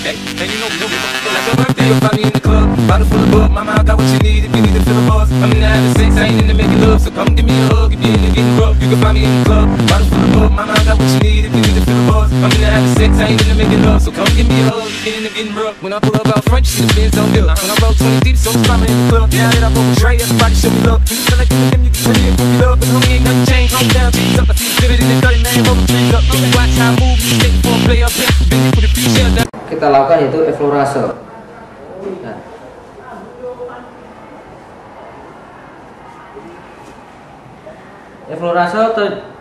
birthday. And you know we don't give a fuck like your birthday. You'll find me in the club, bottle full of bug. Mama, I got what you need if you need to fill a buzz. I'm in the having sex, I ain't in the making love. So come give me a hug if you're in the getting rough. You can find me in the club, bottle full of bug. Mama, I got what you need if you need to fill a buzz. I'm in the having sex, I ain't in the making love. So come give me a hug if you're in the getting rough. When I pull up out front, you see the Benz on bill. When I roll 20 deep, so I'm climbing in the club. Now that I roll with Dre, everybody show me love. When you feel like in the game, you can tell me if you love. But homie, ain't nothing changed. Home down, G's up. I see you in the dirty name, over trees up. Don't watch how I move, you stay for a play up. Been here for the future. Kita lakukan yaitu eflorase. Nah. Eflorase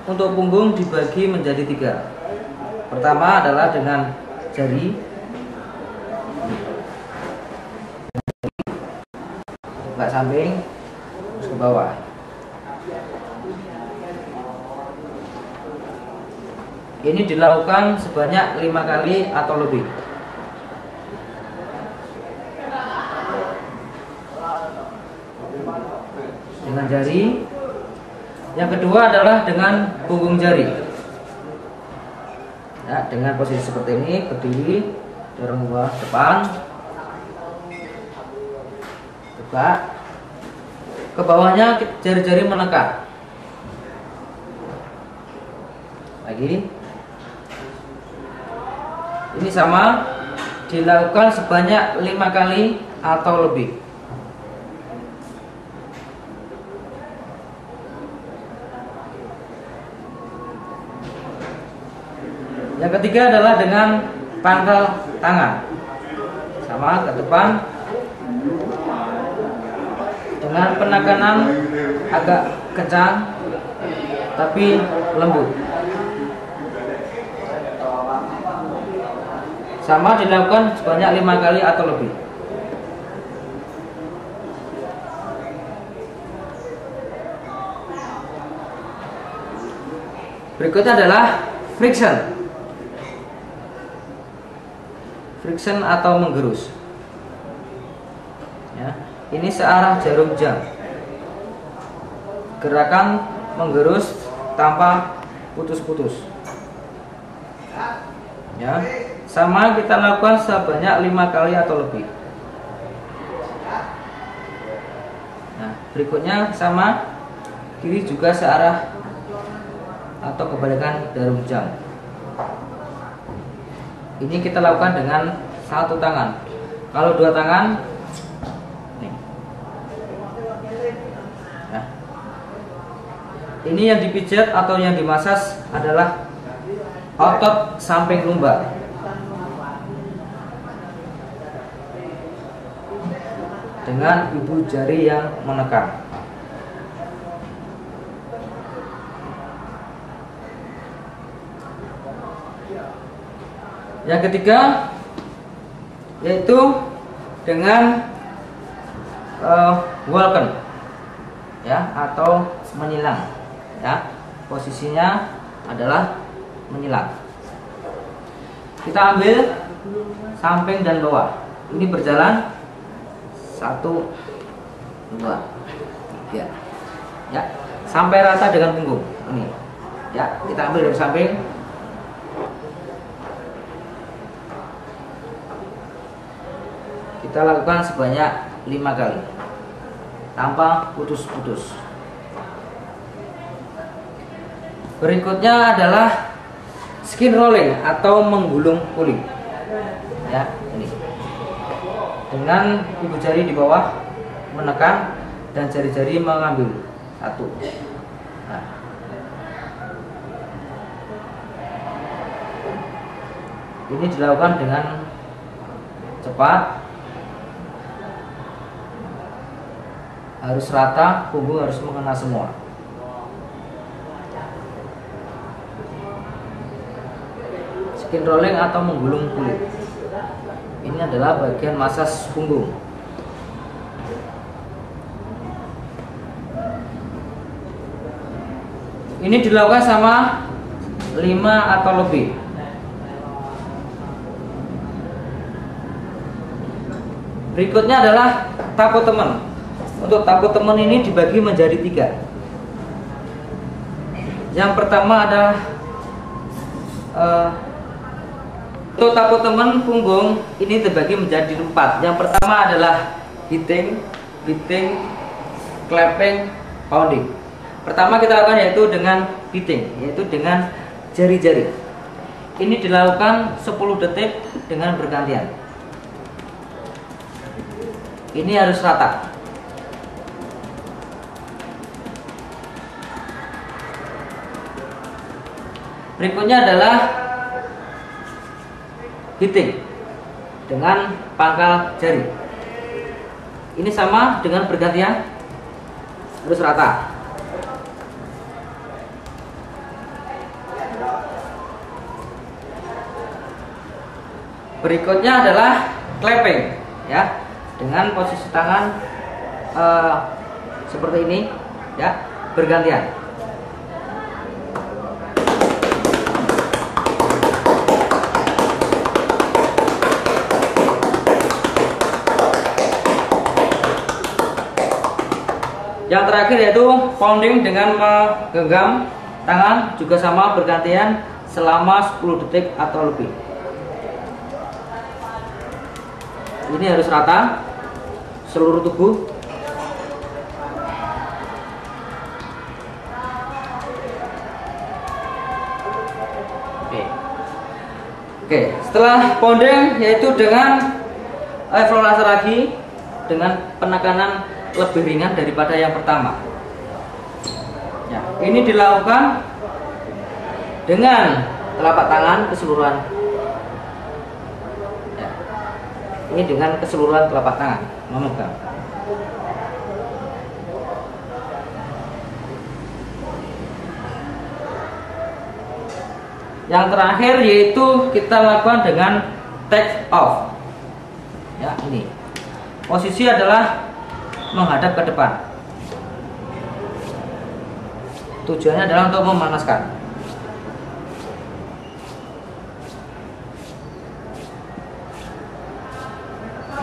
untuk punggung dibagi menjadi 3. Pertama adalah dengan jari, buka samping, terus ke bawah. Ini dilakukan sebanyak 5 kali atau lebih. Dengan jari. Yang kedua adalah dengan punggung jari. Ya, dengan posisi seperti ini, berdiri, dorong ke depan, tegak. Ke bawahnya jari-jari menekan. Lagi. Ini sama, dilakukan sebanyak 5 kali atau lebih. Yang ketiga adalah dengan pangkal tangan, sama ke depan, dengan penekanan agak kencang tapi lembut. Sama dilakukan sebanyak 5 kali atau lebih. Berikutnya adalah friction. Friction atau menggerus. Ya, ini searah jarum jam. Gerakan menggerus tanpa putus-putus. Ya, sama kita lakukan sebanyak 5 kali atau lebih. Nah, berikutnya sama, kiri juga searah atau kebalikan jarum jam. Ini kita lakukan dengan 1 tangan. Kalau 2 tangan, nih. Nah, ini yang dipijat atau yang dimasas adalah otot samping lumbar. Dengan ibu jari yang menekan. Yang ketiga yaitu dengan walken, ya, atau menyilang. Ya, posisinya adalah menyilang. Kita ambil samping dan bawah. Ini berjalan 1, 2, 3, ya, sampai rata dengan punggung. Ini, ya, kita ambil dari samping. Kita lakukan sebanyak 5 kali tanpa putus-putus. Berikutnya adalah skin rolling atau menggulung kulit. Ya, ini. Dengan ibu jari di bawah menekan dan jari-jari mengambil 1. Nah. Ini dilakukan dengan cepat. Harus rata, punggung harus mengena semua. Skin rolling atau menggulung kulit. Ini adalah bagian masas punggung. Ini dilakukan sama 5 atau lebih. Berikutnya adalah tapo temen. Untuk tapo temen ini dibagi menjadi 3. Yang pertama adalah Untuk tapu temen punggung ini terbagi menjadi 4. Yang pertama adalah hitting, beating, clapping, pounding. Pertama kita lakukan yaitu dengan beating, yaitu dengan jari-jari. Ini dilakukan 10 detik dengan bergantian. Ini harus rata. Berikutnya adalah hitting dengan pangkal jari. Ini sama dengan bergantian, harus rata. Berikutnya adalah clapping, ya, dengan posisi tangan seperti ini, ya, bergantian. Yang terakhir yaitu pounding dengan menggenggam tangan, juga sama bergantian selama 10 detik atau lebih. Ini harus rata seluruh tubuh. Oke, setelah pounding yaitu dengan explorasi lagi dengan penekanan lebih ringan daripada yang pertama. Ya, ini dilakukan dengan telapak tangan keseluruhan. Ya, ini dengan keseluruhan telapak tangan memegang. Yang terakhir yaitu kita lakukan dengan take off. Ya, ini posisi adalah menghadap ke depan. Tujuannya adalah untuk memanaskan.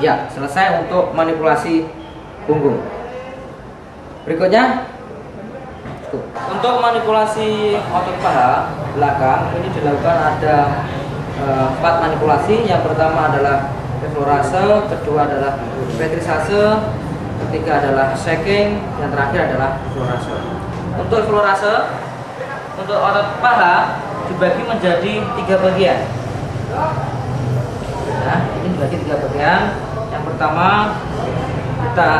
Ya, selesai untuk manipulasi punggung. Berikutnya, untuk manipulasi otot paha belakang ini dilakukan ada 4 manipulasi. Yang pertama adalah explorasi, kedua adalah petrisase, ketiga adalah shaking, yang terakhir adalah explorasi. Untuk explorasi, untuk otot paha dibagi menjadi 3 bagian. Nah, ini dibagi 3 bagian. Yang pertama kita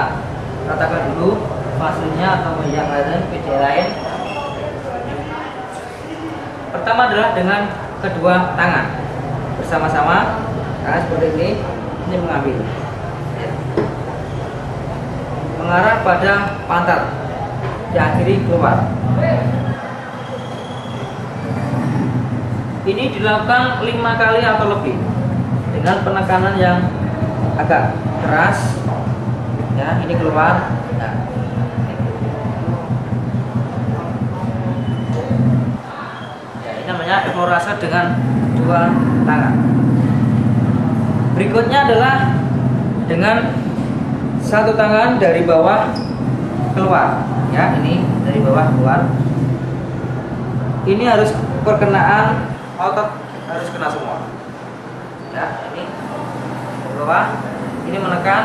katakan dulu fasilnya atau yang lain, video lain. Pertama adalah dengan kedua tangan bersama-sama, nah, seperti ini mengambil. Mengarah pada pantat, diakhiri keluar. Ini dilakukan 5 kali atau lebih dengan penekanan yang agak keras. Ya, ini keluar. Nah, ya, ini namanya explorasi dengan 2 tangan. Berikutnya adalah dengan 1 tangan dari bawah keluar, ya, ini dari bawah keluar. Ini harus perkenaan otot, harus kena semua. Ya, ini dari bawah, ini menekan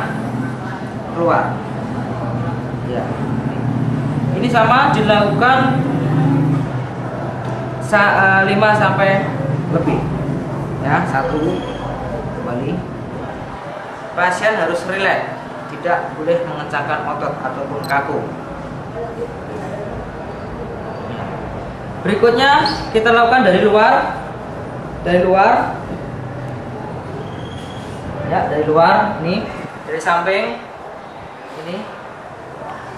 keluar. Ya, ini sama dilakukan 5 sampai lebih. Ya, 1 kembali. Pasien harus rileks. Tidak boleh mengencangkan otot ataupun kaku. Berikutnya kita lakukan dari luar, ya, dari luar, ini dari samping, ini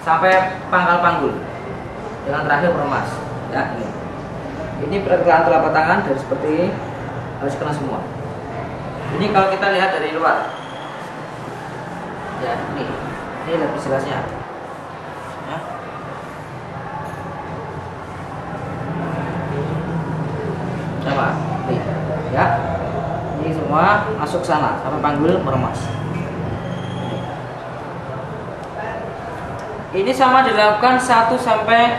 sampai pangkal panggul, dengan terakhir meremas. Ya, ini pergelangan telapak tangan dari seperti ini harus kena semua. Ini kalau kita lihat dari luar. Ya, ini lebih jelasnya. Ya. Sama, nih, ya. Ini semua masuk sana sampai panggul meremas. Ini sama dilakukan 1 sampai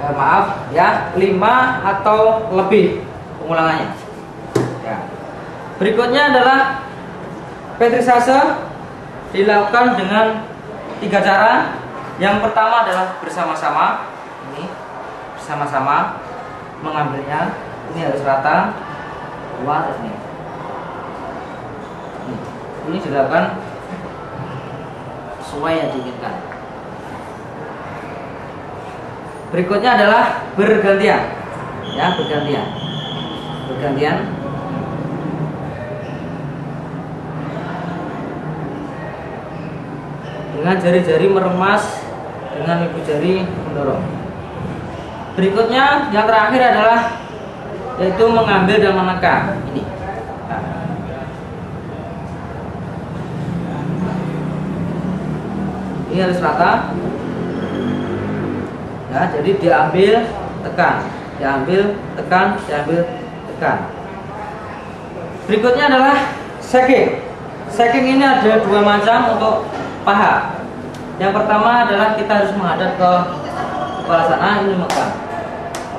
5 atau lebih pengulangannya. Ya. Berikutnya adalah petrisase dilakukan dengan 3 cara. Yang pertama adalah bersama-sama. Ini bersama-sama mengambilnya. Ini harus rata. Dua ini. Ini dilakukan sesuai yang diinginkan. Berikutnya adalah bergantian. Ya, bergantian. Bergantian. Dengan jari-jari meremas, dengan ibu jari mendorong. Berikutnya yang terakhir adalah yaitu mengambil dan menekan. Ini. Nah. Ini harus rata. Ya, jadi diambil, tekan, diambil, tekan, diambil, tekan. Berikutnya adalah shaking. Shaking ini ada 2 macam untuk paha. Yang pertama adalah kita harus menghadap ke kepala sana, ini megang.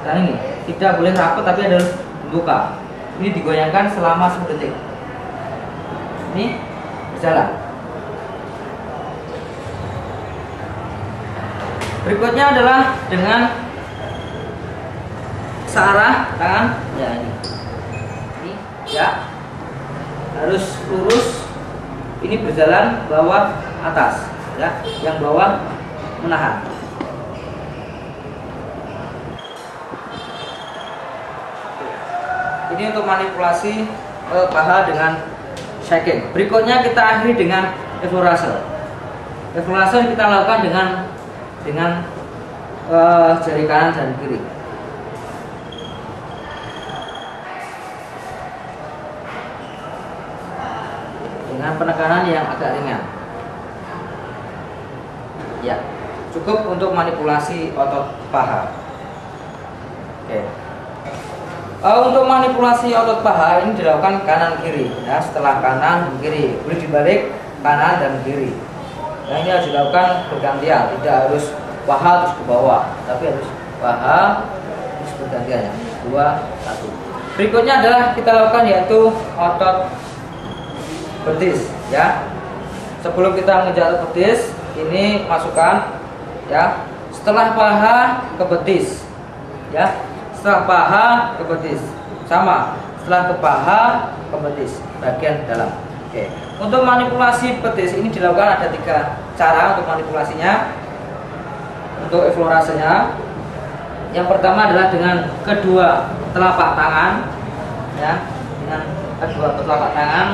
Megang ini, tidak boleh rapat tapi harus membuka. Ini digoyangkan selama 10 detik. Ini berjalan. Berikutnya adalah dengan searah tangan. Ya ini ya harus lurus. Ini berjalan bawah atas, ya, yang bawah menahan. Ini untuk manipulasi paha dengan shaking. Berikutnya kita akhiri dengan eflorase. Eflorase kita lakukan dengan jari kanan dan kiri. Dengan penekanan yang agak ringan. Ya, cukup untuk manipulasi otot paha. Oke. Untuk manipulasi otot paha ini dilakukan kanan kiri. Ya, setelah kanan dan kiri, boleh dibalik kanan dan kiri. Nah, ini harus dilakukan bergantian, tidak harus paha terus ke bawah, tapi harus paha terus bergantian. 2, 1. Berikutnya adalah kita lakukan yaitu otot betis, ya. Sebelum kita mengejar betis, ini masukkan, ya. Setelah paha ke betis, ya. Setelah paha ke betis, sama. Setelah ke paha ke betis, bagian dalam. Oke. Untuk manipulasi betis ini dilakukan ada 3 cara untuk manipulasinya. Untuk eflorasenya, yang pertama adalah dengan kedua telapak tangan, ya. Dengan kedua telapak tangan.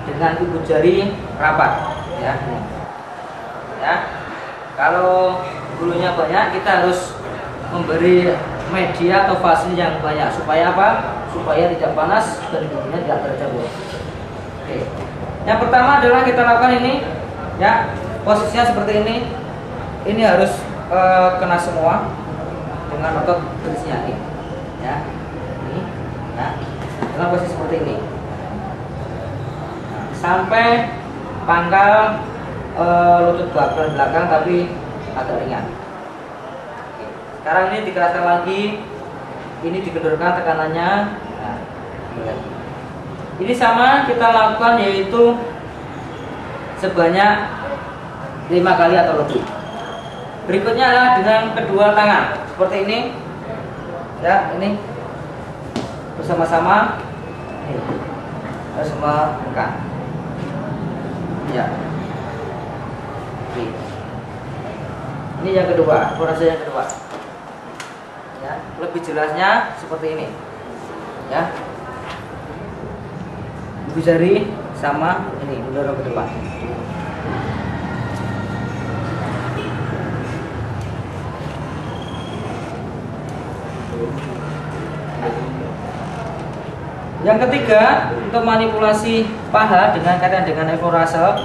Dengan ibu jari rapat, ya. Ya. Kalau bulunya banyak, kita harus memberi media atau vaselin yang banyak supaya apa? Supaya tidak panas dan bulunya tidak tercabut. Oke. Yang pertama adalah kita lakukan ini, ya. Posisinya seperti ini. Ini harus kena semua dengan otot betisnya ini, ya. Ini, ya. Dengan posisi seperti ini. Sampai pangkal lutut belakang tapi agak ringan. Oke. Sekarang ini dikeraskan lagi, ini digendorkan tekanannya. Nah, ini sama kita lakukan yaitu sebanyak 5 kali atau lebih. Berikutnya adalah dengan kedua tangan seperti ini, ya. Ini bersama-sama, bersama tekan. Ya. Oke. Ini yang kedua, proses yang kedua. Ya, lebih jelasnya seperti ini. Ya. Ibu jari sama ini mendorong ke depan. Yang ketiga, untuk manipulasi paha dengan kaitan dengan eflorase,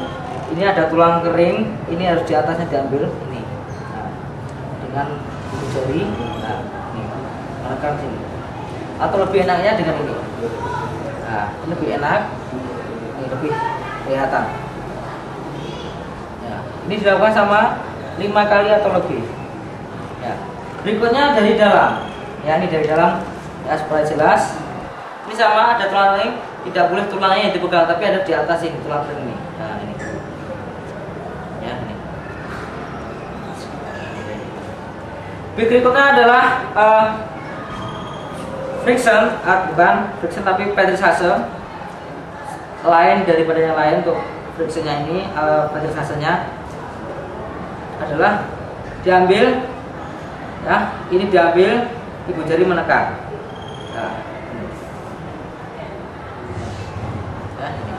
ini ada tulang kering, ini harus di atasnya diambil ini. Nah, dengan ibu jari, nah, ini menekan sini. Atau lebih enaknya dengan ini. Nah, ini lebih enak, ini lebih kelihatan. Ya, ini dilakukan sama 5 kali atau lebih. Ya. Berikutnya dari dalam. Ya, ini dari dalam, ya, supaya jelas. Ini sama ada tulang kering, tidak boleh tulangnya yang dipegang, tapi ada di atas ini tulang ini. Nah ini, ya ini. Berikutnya adalah friction, bukan friction tapi petrisase. Lain daripada yang lain untuk frictionnya ini, petrisasenya adalah diambil, ya ini diambil, ibu jari menekan. Nah, ini. Ya, ini.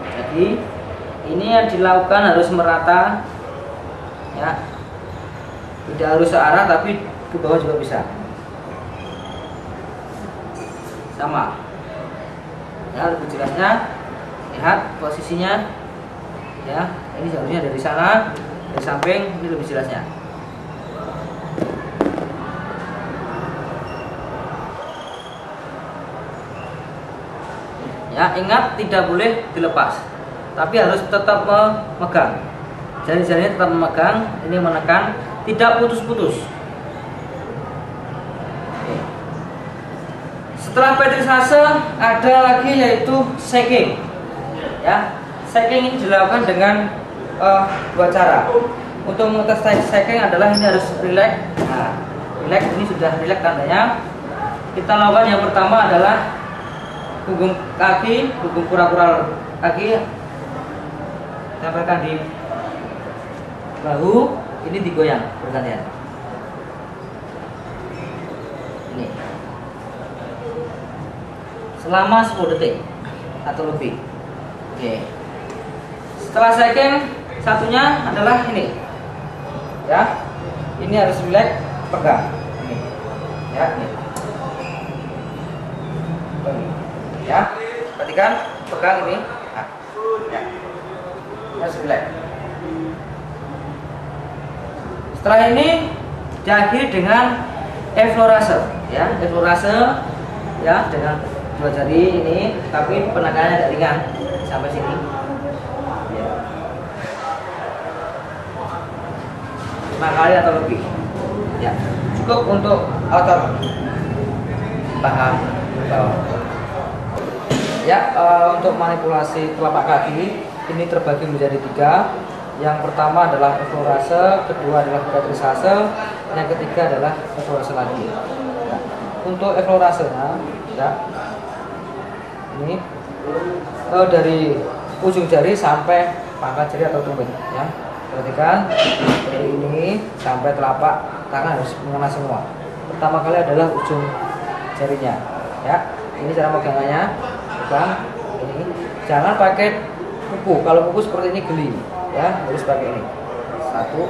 Jadi ini yang dilakukan harus merata, ya tidak harus searah tapi ke bawah juga bisa. Sama, ya lebih jelasnya lihat posisinya, ya ini seharusnya dari sana, dari samping, ini lebih jelasnya. Ya ingat tidak boleh dilepas, tapi harus tetap memegang, jari-jarinya tetap memegang, ini menekan, tidak putus-putus. Setelah petrisase ada lagi yaitu shaking. Ya, shaking ini dilakukan dengan dua cara. Untuk mengetes shaking adalah ini harus relax. Nah, relax ini sudah relax tandanya. Kita lakukan yang pertama adalah punggung kaki, punggung kura-kura kaki tempelkan di bahu, ini digoyang bergantian. Ini. Selama 10 detik atau lebih. Oke. Setelah shaking, satunya adalah ini. Ya. Ini harus relax, pegang. Ini. Ya, ini. Ya. Perhatikan, pegang ini. Nah. Ya. Harus relax. Setelah ini diakhiri dengan effleurase, ya, effleurase, ya, dengan dua jari ini, tapi penekanannya agak ringan sampai sini. Ya. 5 kali atau lebih. Ya, cukup untuk otot paha bawah. Ya, untuk manipulasi telapak kaki ini terbagi menjadi 3. Yang pertama adalah effleurase, kedua adalah petrisase, yang ketiga adalah effleurase lagi. Ya. Untuk effleurasenya, ya. Ini dari ujung jari sampai pangkal jari atau tumit, ya. Perhatikan dari ini sampai telapak tangan harus mengena semua. Pertama kali adalah ujung jarinya, ya. Ini cara pegangannya, pegang ini. Jangan pakai kuku. Kalau kuku seperti ini geli, ya. Harus pakai ini. 1.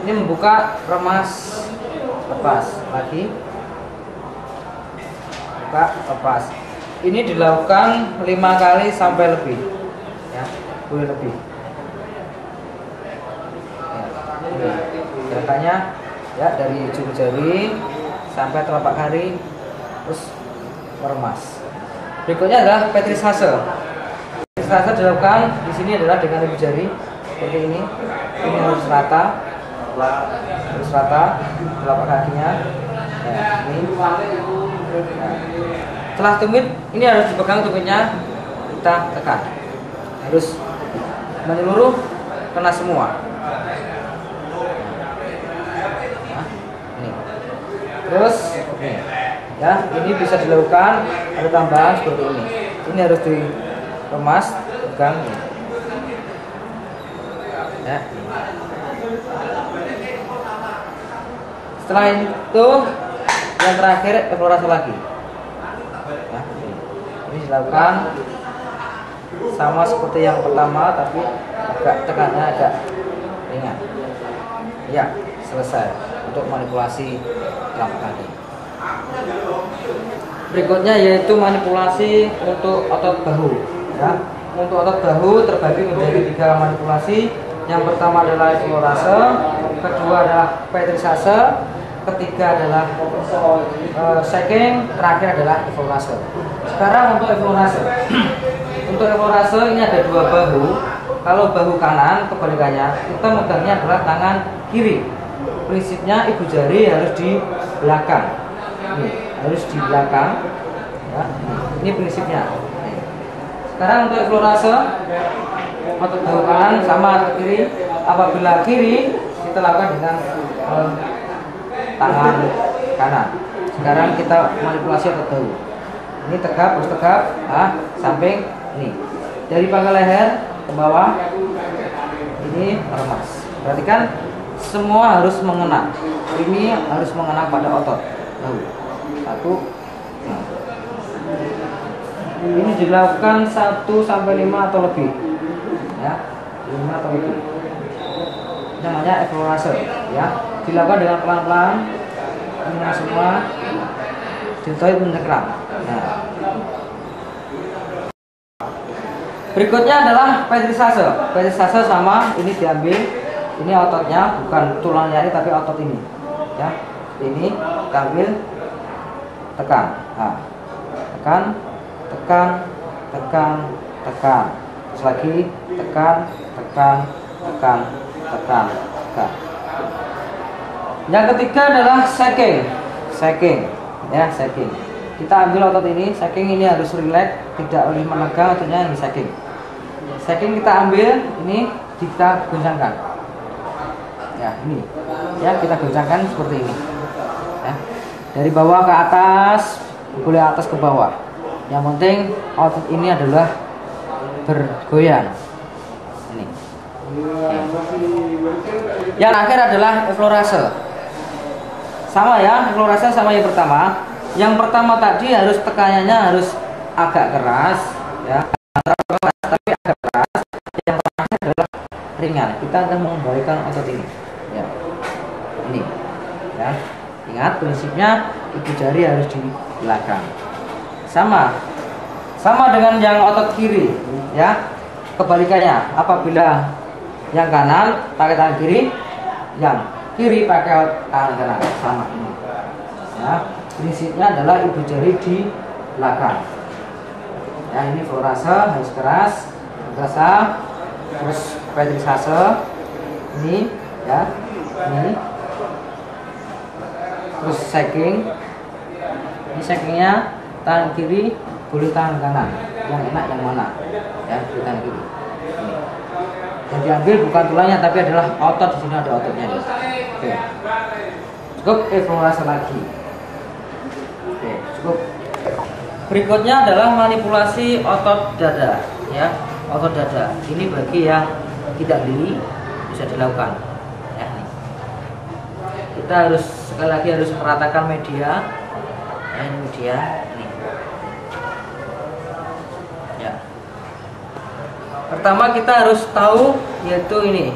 Ini membuka, remas, lepas lagi, buka, lepas. Ini dilakukan 5 kali sampai lebih, ya, boleh lebih. Ya, gerakannya, ya, dari ujung jari sampai telapak kaki, terus meremas. Berikutnya adalah petrisase. Petrisase dilakukan di sini adalah dengan ibu jari seperti ini. Ini harus rata, telapak kakinya. Ya, ini. Ya. Setelah tumit, ini harus dipegang tumitnya, kita tekan, harus menyeluruh, kena semua. Nah, ini. Terus, ya, ini bisa dilakukan, ada tambahan seperti ini. Ini harus dikemas, pegang. Ya. Setelah itu, yang terakhir effleurase lagi. Nah, ini dilakukan sama seperti yang pertama, tapi agak tekannya agak ringan. Ya, selesai untuk manipulasi telapak kaki. Berikutnya yaitu manipulasi untuk otot bahu. Ya, untuk otot bahu terbagi menjadi 3 manipulasi. Yang pertama adalah effleurase, kedua adalah petrisase, ketiga adalah shaking, terakhir adalah effleurase. Sekarang untuk effleurase. Untuk effleurase ini ada 2 bahu. Kalau bahu kanan kebalikannya, kita megangnya adalah tangan kiri. Prinsipnya ibu jari harus di belakang. Ini harus di belakang. Ya, ini prinsipnya. Sekarang untuk eksplorase otot bahu kanan sama otot kiri. Apabila kiri kita lakukan dengan tangan kanan. Sekarang kita manipulasi otot bahu. Ini tegap, harus tegap, samping ini. Dari pangkal leher ke bawah ini lemas. Perhatikan semua harus mengena. Ini harus mengena pada otot bahu. 1. Ini dilakukan 1 sampai 5 atau lebih. Ya, 5 atau lebih. Namanya eksplorase, ya. Dilakukan dengan pelan-pelan. Ini semua deltoid menyerang. Nah. Berikutnya adalah petrisase. Petrisase sama ini diambil. Ini ototnya, bukan tulangnya ini tapi otot ini. Ya. Ini ambil, tekan. Nah. Tekan, tekan, tekan, tekan. Terus lagi tekan, tekan, tekan, tekan, tekan. Yang ketiga adalah shaking. Shaking, ya, shaking. Kita ambil otot ini, shaking ini harus relax, tidak boleh menegang ototnya, ini shaking. Shaking kita ambil, ini kita goncangkan. Ya, ini. Ya, kita goncangkan seperti ini. Ya. Dari bawah ke atas, boleh atas ke bawah. Yang penting otot ini adalah bergoyang. Ini. Yang akhir adalah eksplorase. Sama ya, eksplorase sama yang pertama. Yang pertama tadi harus tekanannya harus agak keras, ya, tapi agak keras. Yang terakhir adalah ringan. Kita akan mengembalikan otot ini. Ya. Ini. Ya. Ingat prinsipnya ibu jari harus di belakang. Sama dengan yang otot kiri, ya. Kebalikannya, apabila yang kanan pakai tangan kiri, yang kiri pakai tangan kanan, sama ini. Ya, prinsipnya adalah ibu jari di belakang. Ya, ini eksplorase harus keras, terus petrisase, ini, ya, ini, terus shaking. Ini shakingnya tangan kiri, boleh tangan kanan. Yang enak yang mana? Ya, boleh tangan kiri. Ini. Yang diambil bukan tulangnya, tapi adalah otot. Di sini ada ototnya. Nih. Oke. Cukup eksplorasi lagi. Oke, cukup. Berikutnya adalah manipulasi otot dada. Ya, otot dada. Ini bagi yang tidak diri bisa dilakukan. Ya, nih. Kita harus sekali lagi harus meratakan media. Ini media. Nih. Ya. Pertama kita harus tahu yaitu ini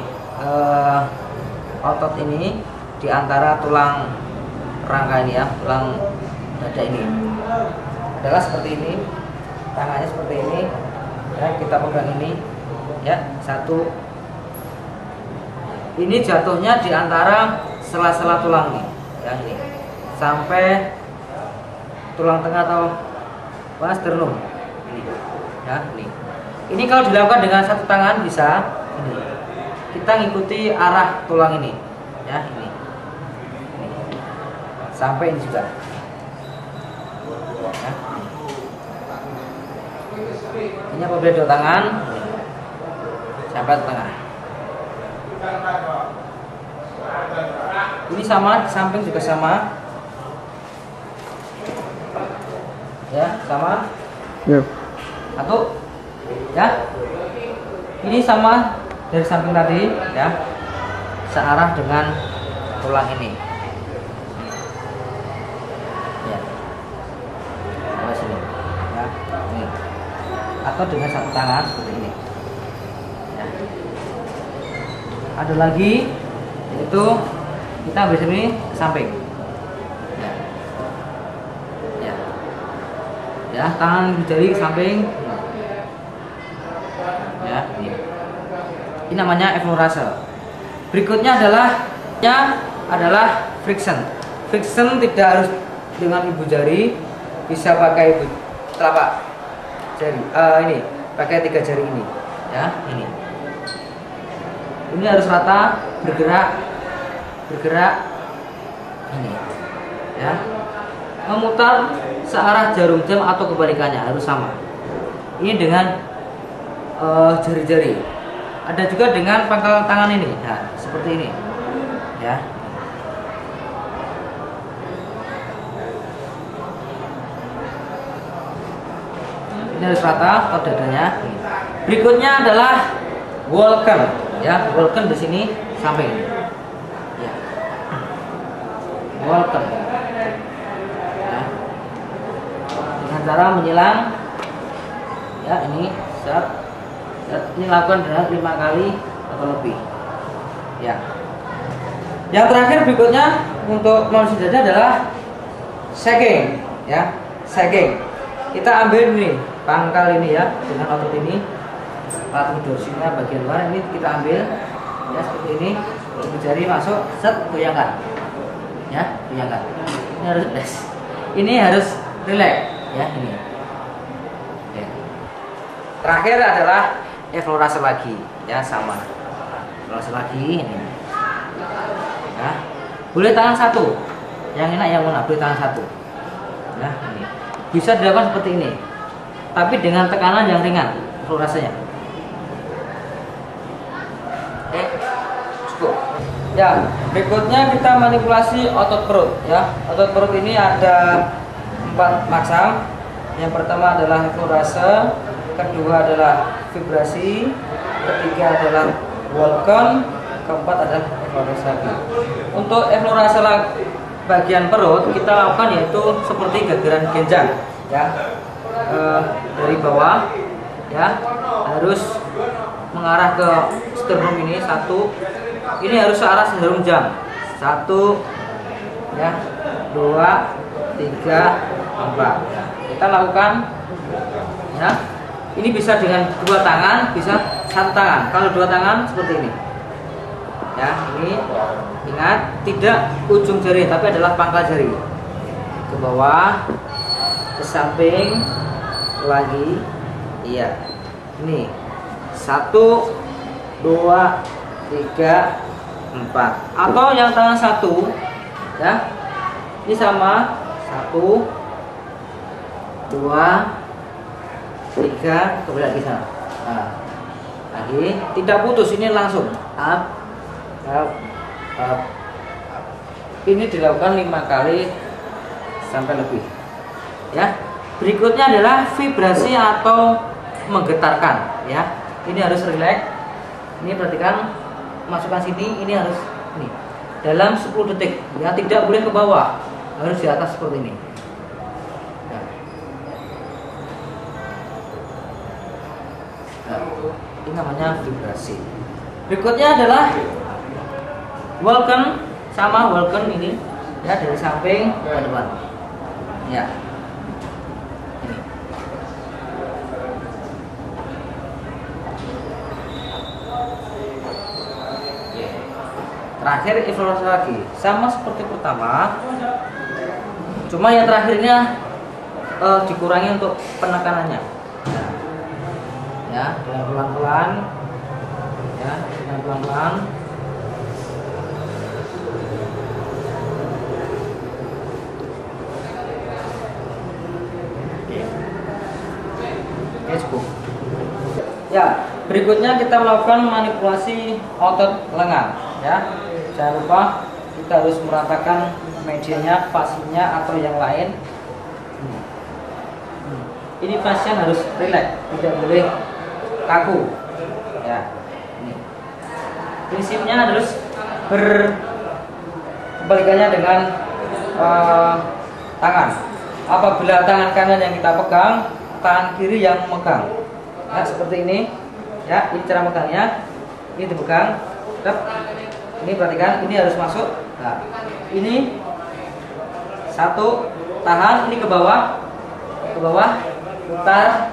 otot ini di antara tulang rangka ini, ya, tulang dada ini adalah seperti ini, tangannya seperti ini, ya, kita pegang ini, ya, satu. Ini jatuhnya di antara sela-sela tulang ini, ya, ini sampai tulang tengah atau sternum ini, ya, ini. Ini kalau dilakukan dengan satu tangan bisa ini. Kita ngikuti arah tulang ini, ya, ini. Sampai ini juga. Ya. Ini apabila dua tangan sampai tengah. Ini sama, di samping juga sama. Ya, sama. Ya. Satu. Ya. Ini sama dari samping tadi, ya. Searah dengan tulang ini. Ya. Sampai sini. Ya. Ini. Atau dengan satu tangan seperti ini. Ya. Ada lagi, yaitu kita ambil sini ke samping. Ya. Ya. Ya, tangan jari ke samping. Ya, ini. Ini namanya eksplorase. Berikutnya adalah friction. Friction tidak harus dengan ibu jari, bisa pakai ibu telapak jari. Ini pakai 3 jari ini, ya, ini. Ini harus rata, bergerak ini, ya. Memutar searah jarum jam atau kebalikannya, harus sama. Ini dengan jari-jari. Ada juga dengan pangkal tangan ini. Nah, seperti ini. Ya. Ini harus rata pada dadanya. Berikutnya adalah walken, ya. Walken di sini sampai ini. Ya. Walken. Ya. Dengan cara menyilang, ya ini set. Ini lakukan dengan 5 kali atau lebih. Ya. Yang terakhir berikutnya untuk manusia dada adalah shaking, ya. Shaking. Kita ambil ini pangkal ini ya, dengan otot ini, patung dorsinya bagian luar ini kita ambil, ya seperti ini. Jari masuk, set, goyangkan, ya, goyangkan. Ini harus relax. Ini harus relax, ya ini. Ya. Terakhir adalah explorasi lagi, ya sama. Explorasi lagi ini. Ya. Boleh tangan satu. Yang enak yang mana? Boleh tangan satu. Ya, ini. Bisa dilakukan seperti ini, tapi dengan tekanan yang ringan, rasanya. Cukup. Ya, berikutnya kita manipulasi otot perut. Ya, otot perut ini ada 4 maksam. Yang pertama adalah explorasi, kedua adalah vibrasi, ketiga adalah walken, keempat adalah explorasi. Untuk explorasi bagian perut kita lakukan yaitu seperti gagaran genjang, ya, dari bawah, ya, harus mengarah ke sternum ini satu, ini harus searah jarum jam, 1, ya, 2, 3, 4. Kita lakukan, ya, ini bisa dengan 2 tangan, bisa 1 tangan. Kalau 2 tangan seperti ini. Ya, ini ingat tidak ujung jari tapi adalah pangkal jari. Ke bawah, ke samping, lagi. Iya. Ini 1, 2, 3, 4. Atau yang tangan 1, ya. Ini sama 1, 2, 3, kembali lagi sana. Nah, lagi tidak putus, ini langsung up. Ini dilakukan 5 kali sampai lebih, ya. Berikutnya adalah vibrasi atau menggetarkan, ya. Ini harus relax. Ini perhatikan, masukkan sini, ini harus ini dalam 10 detik, ya, tidak boleh ke bawah, harus di atas seperti ini, ya. Nah, ini namanya vibrasi. Berikutnya adalah walken, sama walken ini, ya, dari samping ke depan, ya. Ini. Terakhir evaluasi lagi, sama seperti pertama, cuma yang terakhirnya dikurangi untuk penekanannya, ya, dengan pelan-pelan, ya, dengan pelan-pelan. Cukup. Ya, berikutnya kita melakukan manipulasi otot lengan, ya. Jangan lupa kita harus meratakan medianya, fascianya atau yang lain. Ini fascia harus rileks, tidak boleh kaku, ya. Ini prinsipnya harus berkebalikannya dengan tangan. Apabila tangan kanan yang kita pegang, tangan kiri yang memegang, ya, seperti ini, ya. Ini cara megangnya, ini dipegang, ini perhatikan, ini harus masuk. Nah, ini 1, tahan, ini ke bawah, putar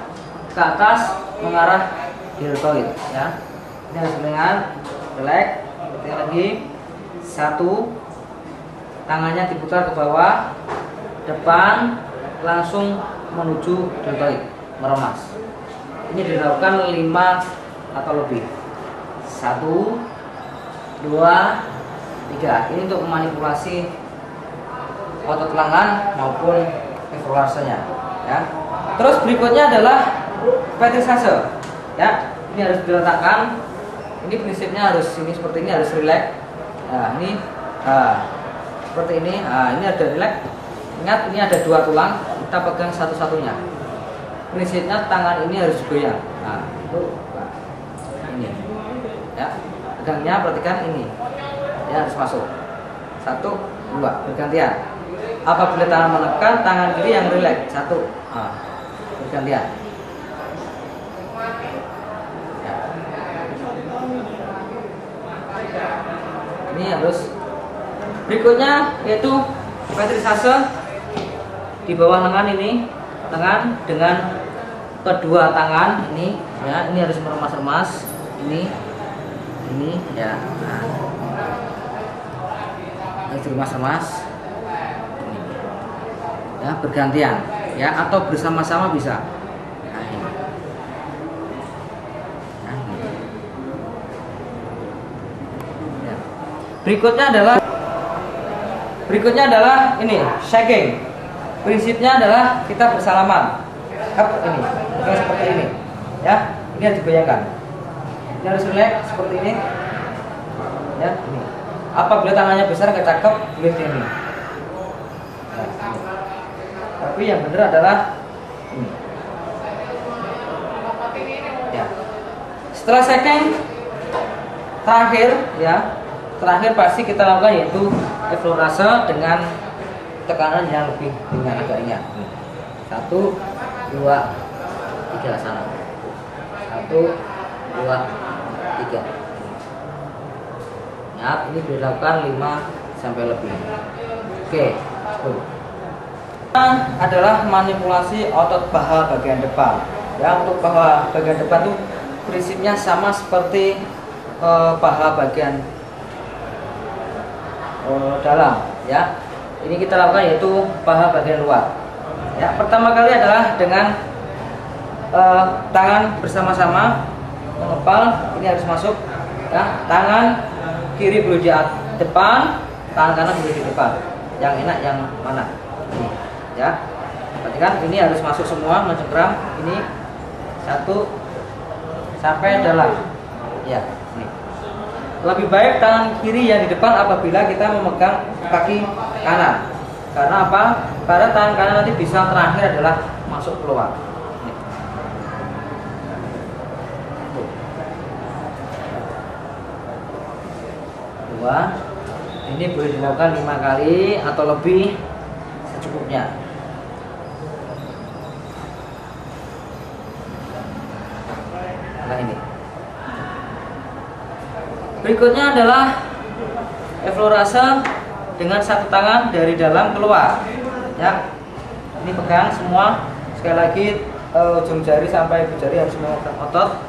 ke atas mengarah deltoid, ya. Ini harus dengan relax. Ketika lagi 1, tangannya diputar ke bawah, depan langsung menuju deltoid, meremas. Ini dilakukan 5 atau lebih. 1, 2, 3. Ini untuk memanipulasi otot lengan maupun eflorasenya, ya. Terus berikutnya adalah petrisase, ya. Ini harus diletakkan. Ini prinsipnya harus ini seperti ini, harus rileks. Nah, ini seperti ini. Nah, ini ada rileks. Ingat, ini ada 2 tulang, kita pegang satu-satunya. Prinsipnya tangan ini harus goyang. Nah, itu ini. Ya, pegangnya perhatikan ini. Ya, harus masuk. 1, 2, bergantian. Apabila tangan menekan, tangan kiri yang rileks. 1, bergantian. Ya. Ini harus. Berikutnya yaitu petrisase di bawah lengan ini, lengan dengan kedua tangan ini, ya. Ini harus meremas-remas. Ini ya. Nah, harus remas-remas. Ya, bergantian, ya, atau bersama-sama bisa. Nah, ini. Nah, ini. Ya. Berikutnya adalah ini shaking. Prinsipnya adalah kita bersalaman. Ini, seperti ini, ya. Ini harus digoyangkan. Ini harus relax seperti ini, ya. Ini. Apabila tangannya besar nggak cakep, boleh ini. Nah, ini. Tapi yang benar adalah ini. Ya. Setelah shaking terakhir, ya. Terakhir pasti kita lakukan yaitu eflorase dengan tekanan yang lebih ringan, agak ringan. 1, 2, 3 sana. 1, 2, 3. Ya, ini dilakukan 5 sampai lebih. Oke. Adalah manipulasi otot paha bagian depan. Ya, untuk paha bagian depan itu prinsipnya sama seperti paha bagian dalam, ya. Ini kita lakukan yaitu paha bagian luar. Ya, pertama kali adalah dengan tangan bersama-sama mengepal. Ini harus masuk, ya. Tangan kiri boleh di depan, tangan kanan boleh di depan. Yang enak yang mana? Ini, ya. Perhatikan, ini harus masuk semua, mencengkram. Ini 1 sampai dalam. Ya, ini. Lebih baik tangan kiri yang di depan apabila kita memegang kaki kanan. Karena apa? Karena tangan kanan nanti bisa terakhir adalah masuk keluar. Dua. Ini boleh dilakukan 5 kali atau lebih secukupnya. Nah, ini. Berikutnya adalah eflorase dengan 1 tangan dari dalam keluar, ya. Ini pegang semua. Sekali lagi ujung jari sampai ujung jari harus memegang otot.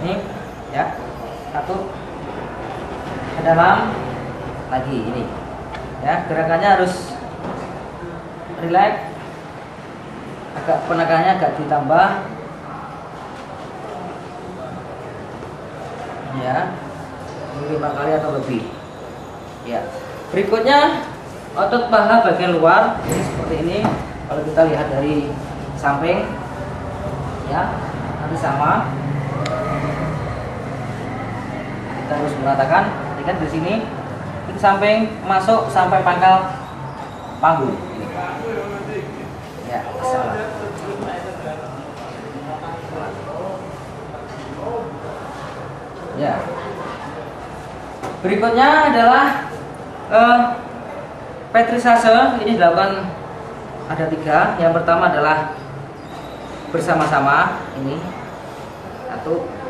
Ini, ya. 1 ke dalam lagi ini, ya. Gerakannya harus rileks, agak penekanannya agak ditambah, ya. 5 kali atau lebih, ya. Berikutnya otot paha bagian luar ini seperti ini. Kalau kita lihat dari samping, ya, nanti sama. Kita harus meratakan. Lihat di sini, di samping masuk sampai pangkal panggul. Ya, salah. Ya. Berikutnya adalah petrisase. Ini dilakukan ada 3. Yang pertama adalah bersama-sama. Ini 1.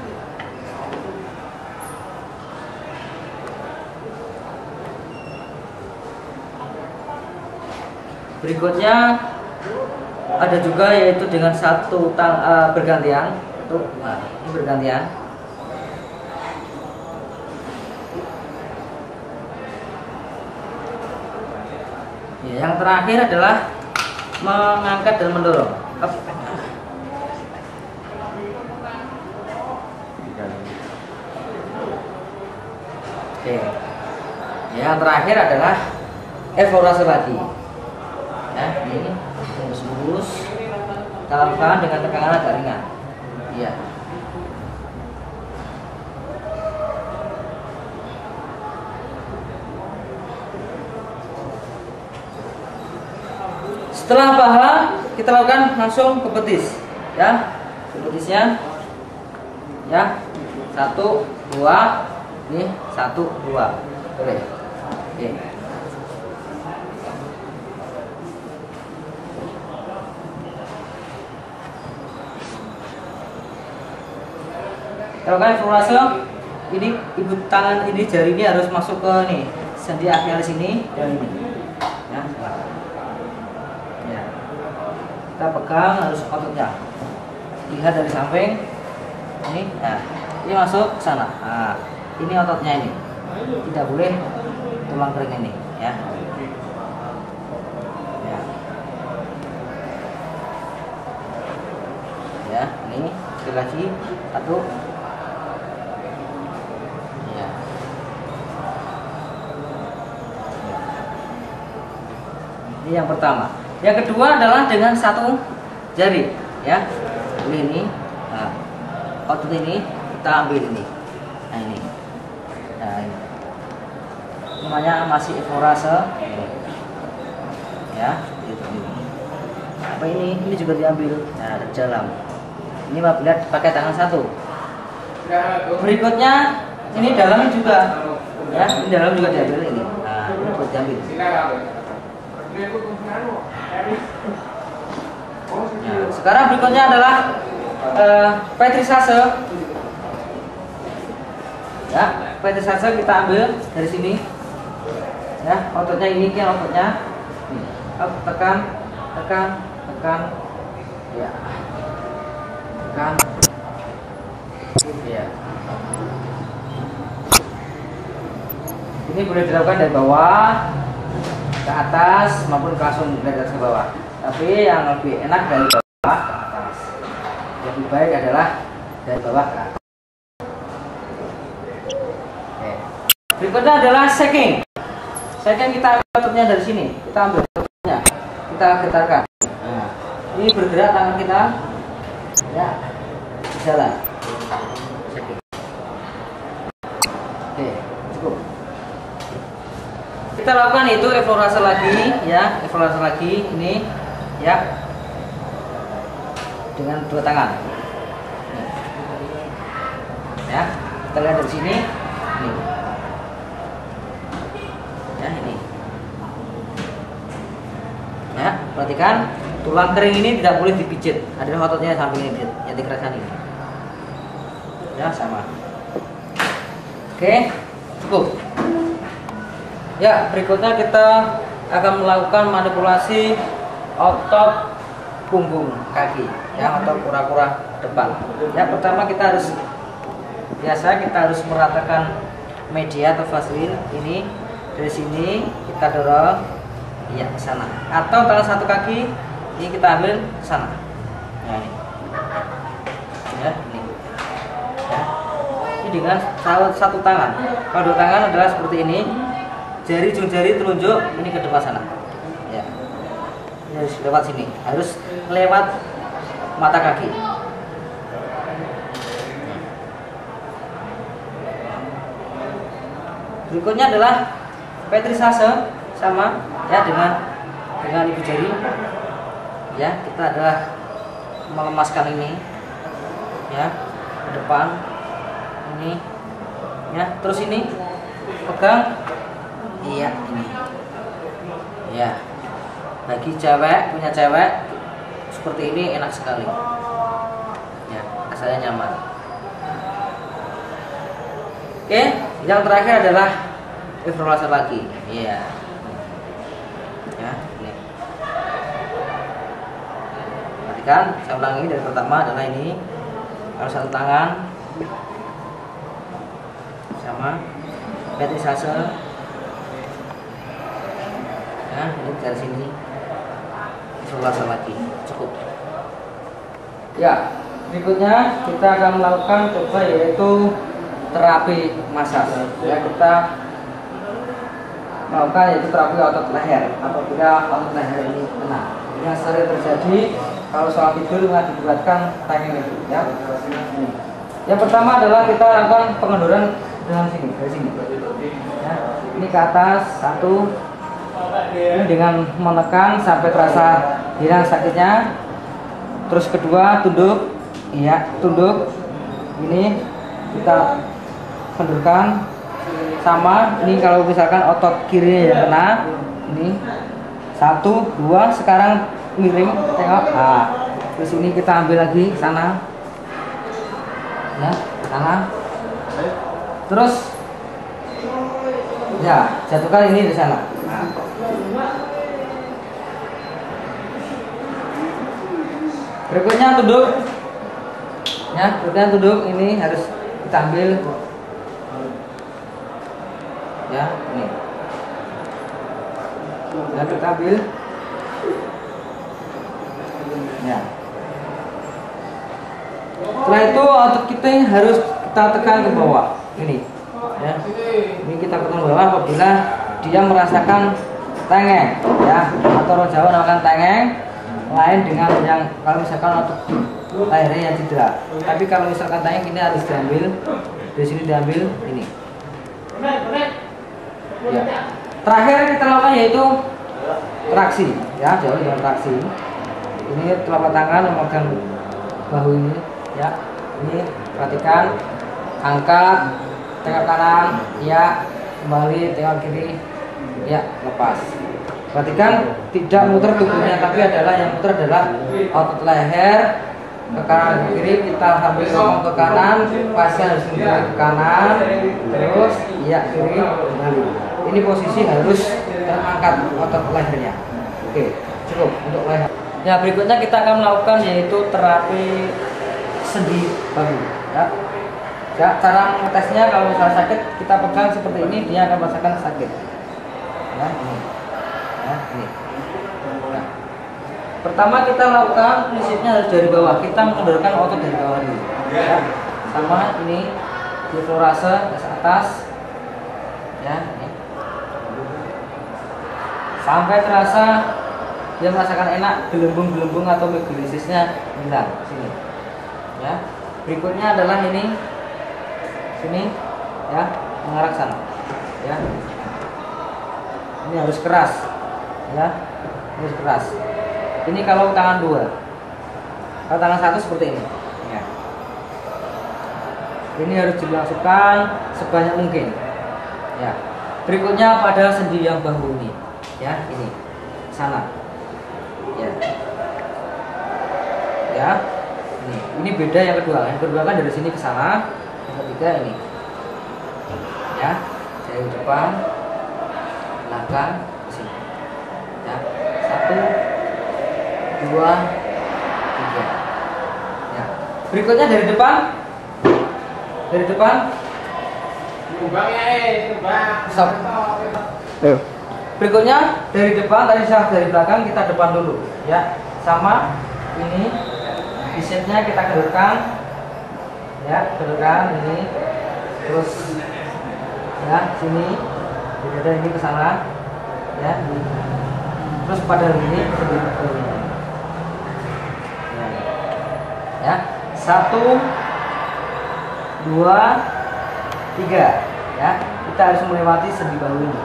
Berikutnya ada juga yaitu dengan 1 bergantian. Nah, ini bergantian. Ya, yang terakhir adalah mengangkat dan mendorong. Oke. Yang terakhir adalah eflorase lagi. Ya, ini lurus. Kita lakukan dengan tekanan agak ringan. Iya. Setelah paha, kita lakukan langsung ke betis, ya. Ke betisnya, ya. 1, 2, ini 1, 2, boleh. Oke. Kalau kan evaluasi, ini ibu tangan ini, jari ini harus masuk ke nih sendi akhir sini dan ini, ya. Ya. Kita pegang harus ototnya, lihat dari samping ini, nah ini masuk ke sana. Nah, ini ototnya ini, tidak boleh tulang kering ini, ya. Ya, ya, ini sekali lagi 1. Ini yang pertama. Yang kedua adalah dengan 1 jari, ya. Ini, nah, otot ini kita ambil ini. Nah ini, nah ini. Namanya masih evorase, ya. Apa ini juga diambil. Nah, dari dalam. Ini Bapak lihat pakai tangan 1. Berikutnya ini dalam juga, ya. Ini dalam juga diambil ini. Nah, ini juga diambil. Nah, sekarang berikutnya adalah petrisase. Ya, petrisase kita ambil dari sini. Ya, ototnya ini kan ototnya. Tekan, tekan, tekan. Ya. Tekan. Ya. Ini boleh dilakukan dari bawah ke atas maupun langsung dari atas ke bawah, tapi yang lebih enak dari bawah ke atas. Lebih baik adalah dari bawah ke atas. Oke. Berikutnya adalah shaking. Shaking kita ambil ototnya dari sini, kita ambil ototnya, kita getarkan. Nah, ini bergerak tangan kita, ya, jalan. Shaking. Oke, cukup. Kita lakukan itu evaluasi lagi, ya, evaluasi lagi ini, ya, dengan 2 tangan. Ya, kita lihat dari sini, ini, ya, ini, ya, perhatikan tulang kering ini tidak boleh dipijit, ada ototnya samping ini yang dikeraskan ini, ya, sama. Oke, cukup. Ya, berikutnya kita akan melakukan manipulasi otot punggung kaki, ya, otot kura-kura depan. Ya, pertama kita harus meratakan media atau vaselin ini dari sini, kita dorong, ya, ke sana. Atau tangan 1 kaki ini kita ambil ke sana. Nah, ini. Ya, ini. Ya. Ini dengan 1 tangan. Kalau 2 tangan adalah seperti ini. Jari, ujung jari telunjuk ini ke depan sana, ya. Ini harus lewat sini, harus lewat mata kaki. Berikutnya adalah petrisase, sama, ya, dengan ibu jari, ya. Kita adalah melemaskan ini, ya, ke depan ini, ya. Terus ini pegang. Iya, ini, ya. Bagi cewek, punya cewek seperti ini enak sekali, ya, rasanya nyaman. Oke, yang terakhir adalah evaluasi lagi, iya, ya, ini. Perhatikan, saya ulangi dari pertama adalah ini, harus 1 tangan, sama petrisase. Nah, ini dari sini evaluasi lagi, cukup. Ya, berikutnya kita akan melakukan coba yaitu terapi massage. Ya, kita melakukan yaitu terapi otot leher. Apabila otot leher ini kena, yang sering terjadi kalau soal tidur mengakibatkan tengeng itu ya. Yang pertama adalah kita lakukan pengendoran dengan sini, dari sini ya. Ini ke atas, satu. Ini dengan menekan sampai terasa hilang sakitnya. Terus kedua, tunduk, iya, tunduk. Ini kita kendurkan sama. Ini kalau misalkan otot kirinya yang kena, ini satu, dua. Sekarang miring, tengok. Nah, terus ini kita ambil lagi sana, ya, sana. Terus, ya, jatuhkan ini di sana. Nah. Berikutnya tunduk, ya, berikutnya tunduk. Ini harus kita ambil, ya, ini, ya, kita ambil, ya. Setelah itu otot kita harus kita tekan ke bawah, ini, ya, ini kita tekan ke bawah apabila dia merasakan tengeng, ya, atau orang Jawa namakan tengeng. Lain dengan yang kalau misalkan otot lehernya yang cedera. Tapi kalau misalkan tengeng ini harus diambil dari sini, diambil ini. Ya. Terakhir kita lakukan yaitu traksi, ya, jauh dengan traksi. Ini telapak tangan memegang bahu ini, ya. Ini perhatikan, angkat, tengok kanan, ya, kembali, tengok kiri, ya, lepas. Perhatikan tidak muter tubuhnya, tapi adalah yang muter adalah otot leher ke kanan ke kiri. Kita sambil ngomong ke kanan, pasien harus kembali ke kanan, terus ya kiri kembali. Ini posisi harus terangkat otot lehernya. Oke, cukup untuk leher. Ya, berikutnya kita akan melakukan yaitu terapi sendi bahu. Ya, ya, cara mengetesnya kalau misalnya sakit kita pegang seperti ini, dia akan merasakan sakit. Ya, ini. Ya, ini. Nah, pertama kita lakukan prinsipnya harus dari bawah. Kita mengendorkan otot dari bawah dulu. Ya, sama ini diflorase ke atas. Ya, ini. Sampai terasa dia merasakan enak, gelembung-gelembung atau migrasisnya hilang. Sini. Ya. Berikutnya adalah ini. Sini, ya, mengarah ke sana. Ya. Ini harus keras. Ya, harus keras. Ini kalau tangan dua, kalau tangan satu seperti ini. Ya. Ini harus dilangsungkan sebanyak mungkin. Ya. Berikutnya pada sendi yang bahu ini. Ya, ini sana. Ya. Ya. Ini beda yang kedua. Yang kedua kan dari sini ke sana. Yang ketiga ini. Ya, dari depan, belakang, sini. Ya, 1, 2, 3. Ya. Berikutnya dari depan. Dari depan. Stop. Berikutnya dari depan, tadi saya dari belakang, kita depan dulu. Ya, sama ini bicepsnya kita kendurkan. Ya, kendurkan ini. Terus ya, sini. Dari ini ke sana. Ya, terus pada ini ya, 1, 2, 3. Ya, kita harus melewati sendi bahu ini.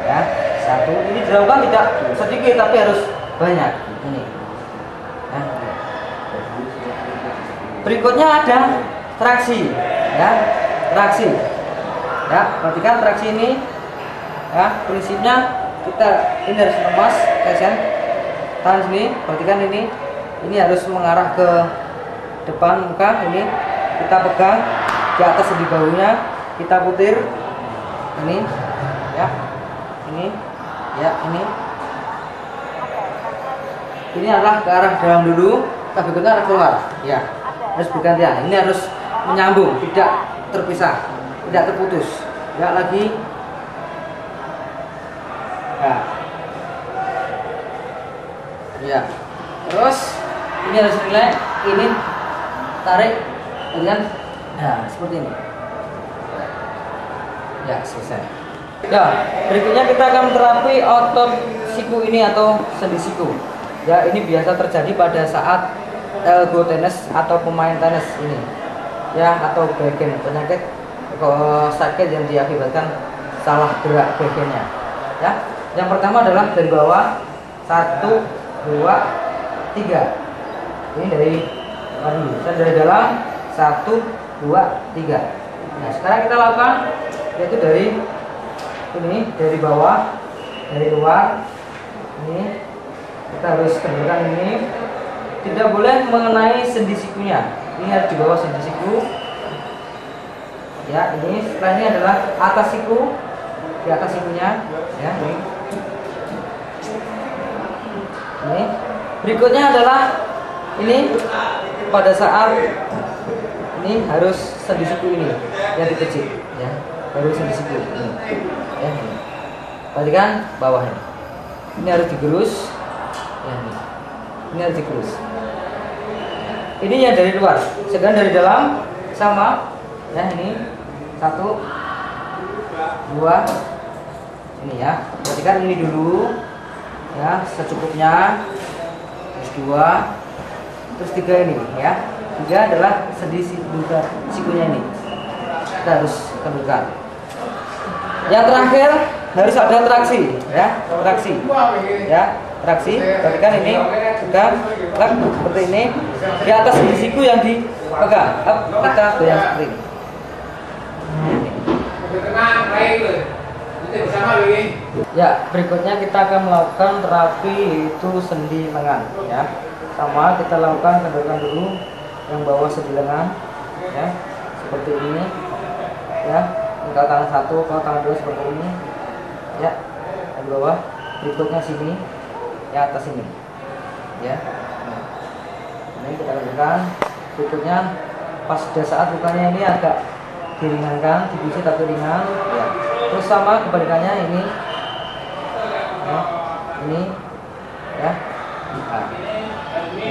Ya, 1. Ini dilakukan tidak sedikit tapi harus banyak. Ini. Ya. Berikutnya ada traksi. Ya, traksi. Ya, perhatikan traksi ini. Ya, prinsipnya kita ini harus lemas, pasien tangan sini, perhatikan ini harus mengarah ke depan muka. Ini kita pegang di atas sendi bahunya, kita putir ini, ya, ini, ya, ini adalah ke arah dalam dulu, kita berikutnya arah keluar, ya, harus bergantian. Ini harus menyambung, tidak terpisah, tidak terputus, ya, lagi. Ya. Ya. Terus ini harus relax, ini tarik dengan seperti ini. Ya, selesai. Ya, berikutnya kita akan terapi otot siku ini atau sendi siku. Ya, ini biasa terjadi pada saat elbow tennis atau pemain tenis ini. Ya, atau backend, penyakit sakit yang diakibatkan salah gerak backendnya. Ya, yang pertama adalah dari bawah 1, 2, 3. Ini dari dalam 1, 2, 3. Nah, sekarang kita lakukan yaitu dari ini, dari bawah, dari luar. Ini kita harus kendalikan ini, tidak boleh mengenai sendi sikunya. Ini harus di bawah sendi siku. Ya, ini setelah ini adalah atas siku, di atas sikunya. Ya, ini berikutnya adalah ini pada saat ini harus sendi siku ini yang dipijit, ya, harus sendi siku ini, ya, ini. Perhatikan bawahnya, ini harus digerus, ya, ini harus digerus. Ini yang dari luar, sedangkan dari dalam sama, ya, ini 1, 2, ini ya. Perhatikan ini dulu, ya, secukupnya, terus 2, terus 3 ini, ya. 3 adalah sendi sikunya ini, kita harus kendalikan. Yang terakhir harus ada traksi, ya, traksi, ya, traksi. Perhatikan ini juga seperti ini, di atas sendi siku yang dipegang, kita goyang seperti ini. Ya, berikutnya kita akan melakukan terapi yaitu sendi lengan, ya. Sama kita lakukan, kendalikan dulu yang bawah sendi lengan, ya, seperti ini, ya. Kalau tangan 1, kalau tangan 2 seperti ini, ya, di bawah. Berikutnya sini, ya, atas ini, ya. Nah, ini kita lakukan. Berikutnya pas pada saat lukanya ini agak diringankan, dipijit tapi ringan, ya. Terus sama kebalikannya ini, ya, ini, ya,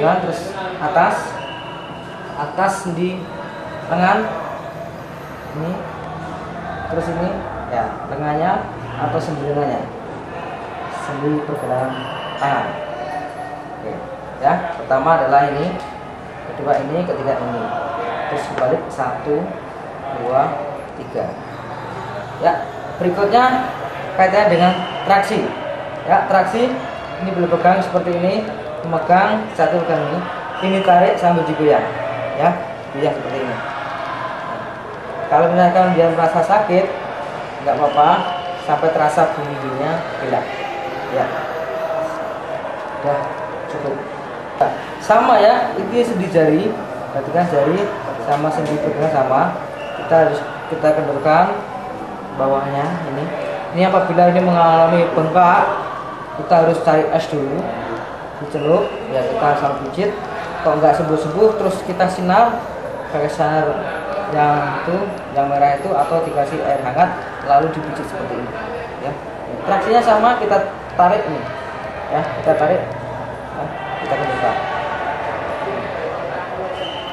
nah, terus atas sendi lengan ini, terus ini, ya, lengannya atau sendi lengannya, sendi pergelangan tangan. Oke, ya, pertama adalah ini, kedua ini, ketiga ini, terus balik 1, 2, 3. Ya, berikutnya kaitannya dengan traksi. Ya, traksi ini boleh pegang seperti ini, memegang satu pegang ini tarik sambil digoyang, ya, goyang seperti ini. Kalau misalkan dia merasa sakit, nggak apa-apa, sampai terasa bunyinya hilang, ya, udah cukup. Nah, sama ya, ini sendi jari, perhatikan jari sama sendi pegang sama, kita kendalikan bawahnya ini. Ini apabila ini mengalami bengkak, kita harus cari es dulu, diceluk, ya, kita asal pijit. Kalau nggak sembuh-sembuh, terus kita sinar pakai sinar yang itu, yang merah itu, atau dikasih air hangat lalu dipijit seperti ini, ya. Traksinya sama, kita tarik ini, ya, kita tarik, ya, kita kendalikan,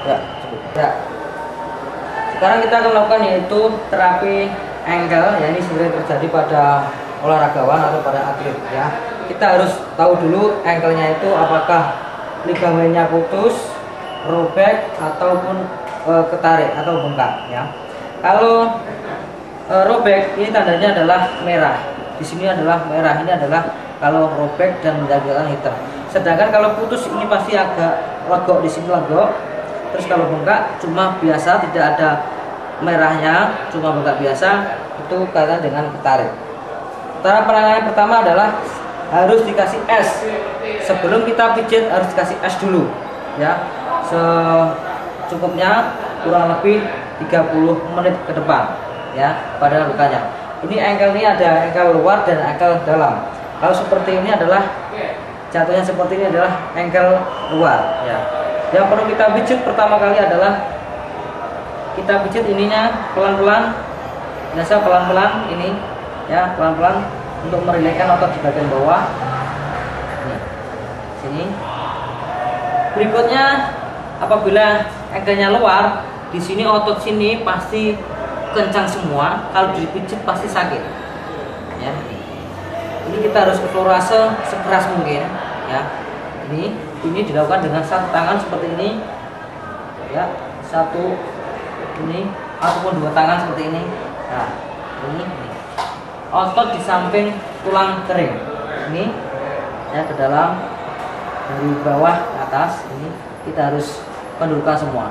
ya, cukup, ya. Sekarang kita akan melakukan yaitu terapi ankle, ya, ini sering terjadi pada olahragawan atau pada atlet, ya. Kita harus tahu dulu ankle-nya itu apakah ligamennya putus, robek, ataupun ketarik atau bengkak, ya. Kalau robek, ini tandanya adalah merah. Di sini adalah merah, ini adalah kalau robek dan menjadikan hitam. Sedangkan kalau putus ini pasti agak legok, di sini legok. Terus kalau bengkak cuma biasa, tidak ada merahnya, cuma bengkak biasa, itu kaitan dengan ketarik. Cara penanganan pertama adalah harus dikasih es. Sebelum kita pijit harus dikasih es dulu, ya, secukupnya, kurang lebih 30 menit ke depan, ya, pada lukanya. Ini ankle ini ada ankle luar dan ankle dalam. Kalau seperti ini adalah jatuhnya seperti ini adalah ankle luar, ya. Yang perlu kita pijit pertama kali adalah kita pijit ininya pelan-pelan, biasa pelan-pelan ini, ya, pelan-pelan untuk merilekskan otot di bagian bawah. Ini, sini. Berikutnya, apabila ankle-nya luar, di sini otot sini pasti kencang semua. Kalau dipijit pasti sakit. ya. Ini kita harus eksplorasi sekeras mungkin ya. Ini dilakukan dengan satu tangan seperti ini ya, satu ini ataupun dua tangan seperti ini. Nah, ini otot di samping tulang kering ini ya, ke dalam dari bawah ke atas. Ini kita harus pendudukan semua.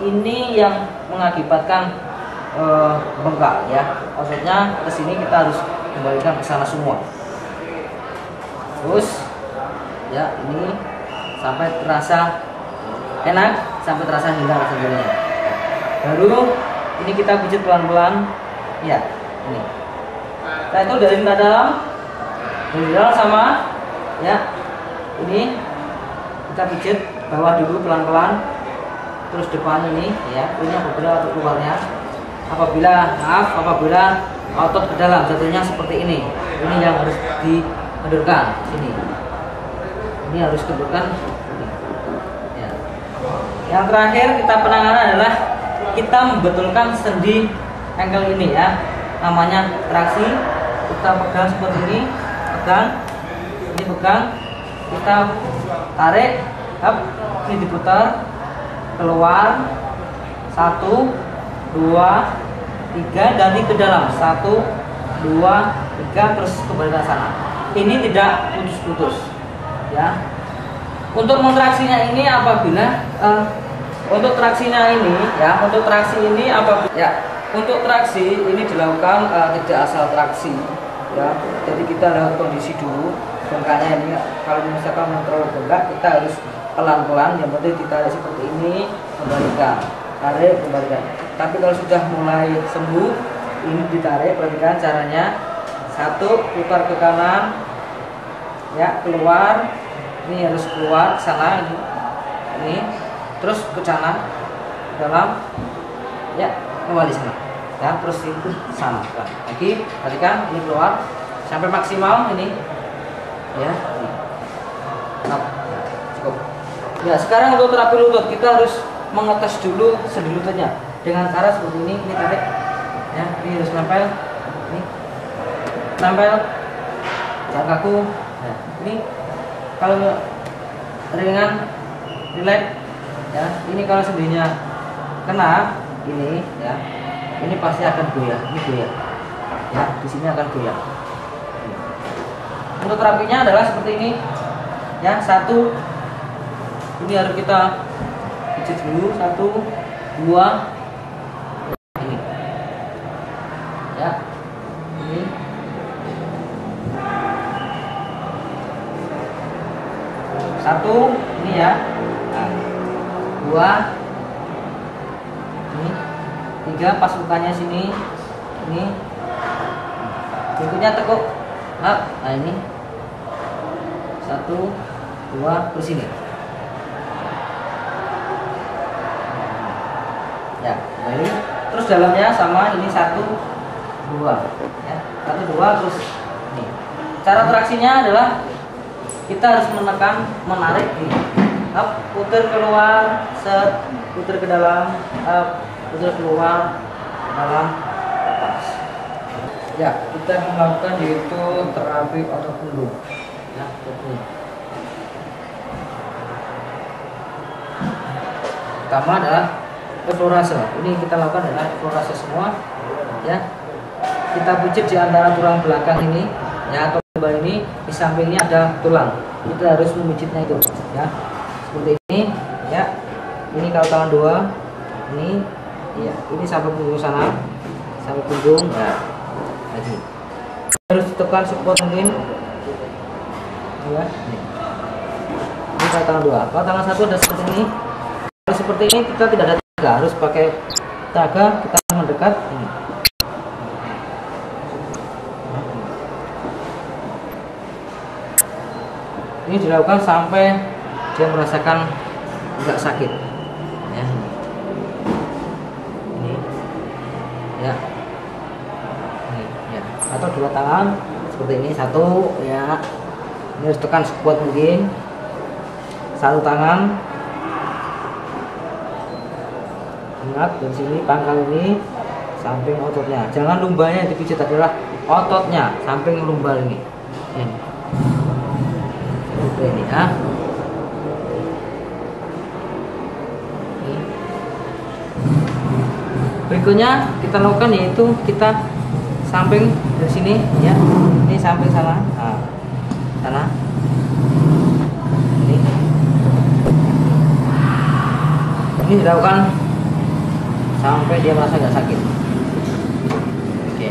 Ini yang mengakibatkan bengkak ya. Maksudnya ke sini kita harus kembalikan ke sana semua. Terus ya, ini sampai terasa enak, sampai terasa hilang sendirinya. Baru ini kita pijit pelan-pelan ya, ini. Nah, itu dari dalam sama ya. Ini kita pijit bawah dulu pelan-pelan, terus depan ini ya. Ini apabila otot keluarnya, apabila otot ke dalam jatuhnya seperti ini yang harus dikendurkan sini. Ini harus kendurkan. Ya. Yang terakhir kita penanganan adalah kita membetulkan sendi ankle ini ya. Namanya traksi. Kita pegang seperti ini, ini pegang. Kita tarik, ini diputar, keluar, 1, 2, 3, dan ini ke dalam, 1, 2, 3, terus kembali ke sana. Ini tidak putus-putus ya. Untuk kontraksinya ini apabila untuk traksinya ini ya, untuk traksi ini apabila ya, untuk traksi ini dilakukan tidak asal traksi ya. Jadi kita lihat kondisi dulu bengkaknya ini. Kalau misalkan terlalu bengkak, kita harus pelan-pelan. Yang penting ditarik seperti ini, kembalikan, tarik, kembalikan. Tapi kalau sudah mulai sembuh, ini ditarik. Perhatikan caranya. 1, putar ke kanan ya, keluar. Ini harus keluar ke sana, ini terus ke sana dalam ya, kembali sana ya, terus itu sana lagi. Perhatikan, ini keluar sampai maksimal ini ya, ini. Nah, cukup ya. Sekarang untuk terapi lutut kita harus mengetes dulu sendi lututnya dengan cara seperti ini. Ini tarik ya, ini harus nempel, ini nempel, jangan kaku ya. Ini kalau ringan, relax ya. Ini kalau sendinya kena ini ya, ini pasti akan goyah. Ini goyah ya, di sini akan goyah. Untuk terapinya adalah seperti ini ya. 1, ini harus kita pijit dulu. 1, 2, ini ya, ini. Satu, ini ya. Nah, 2, ini. 3, pas lukanya sini, ini. Berikutnya tekuk. Nah, ini. 1, 2, terus ini. Ya, kembali. Terus dalamnya sama, ini 1, 2 ya. 1, 2, terus ini. Cara traksinya adalah kita harus menekan, menarik ini. Up, putar keluar, set, putar ke dalam, up, putar keluar, ke dalam, lepas. Ya, kita melakukan yaitu terapi otot punggung. Ya, ini. Pertama adalah eksplorasi. Ini kita lakukan adalah eksplorasi semua. Ya, kita pijit di antara tulang belakang ini, ya, atau ini di sampingnya ada tulang. Kita harus memijitnya itu ya, seperti ini ya. Ini kalau tangan 2 ini ya, ini sampai punggung sana, sampai punggung ya. Lagi harus tekan support mungkin ya. Ini kalau tangan 2. Kalau tangan 1 ada seperti ini. Kalau seperti ini kita tidak ada tenaga, harus pakai tenaga. Kita mendekat ini. Ini dilakukan sampai dia merasakan agak sakit ya. Ini ya, ini ya. Atau 2 tangan seperti ini. 1 ya, ini harus tekan sekuat mungkin. 1 tangan, ingat dari sini pangkal ini samping ototnya, jangan lumbanya yang dipijit adalah ototnya samping lumbar ini. Ini ya. Berikutnya kita lakukan yaitu kita samping dari sini ya. Ini samping sana. Nah, sana. Ini dilakukan sampai dia merasa nggak sakit. Oke.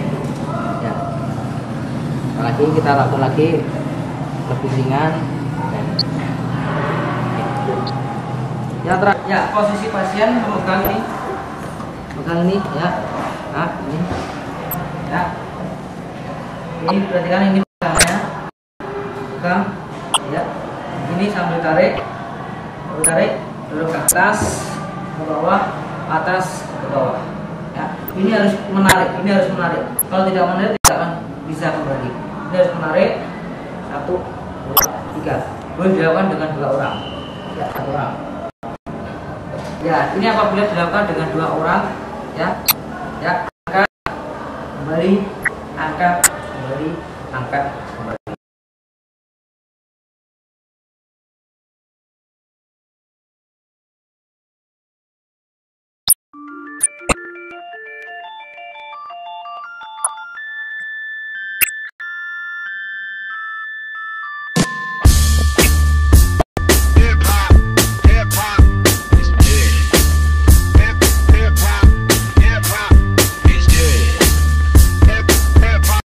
Ya. Lagi kita lakukan lagi lebih ringan. Yang terakhir, ya posisi pasien memegang ini, ya. Nah, ini, ya. Ini perhatikan ini pegangnya, pegang, ya. Ini sambil tarik, dorong ke atas, ke bawah, atas, ke bawah. Ya. Ini harus menarik, Kalau tidak menarik tidak akan bisa kembali. Ini harus menarik. 1, 2, 3. Boleh dilakukan dengan 2 orang. Ya, 1 orang. Ya, ini apabila dilakukan dengan 2 orang, ya, angkat, kembali, angkat, kembali, angkat, kembali.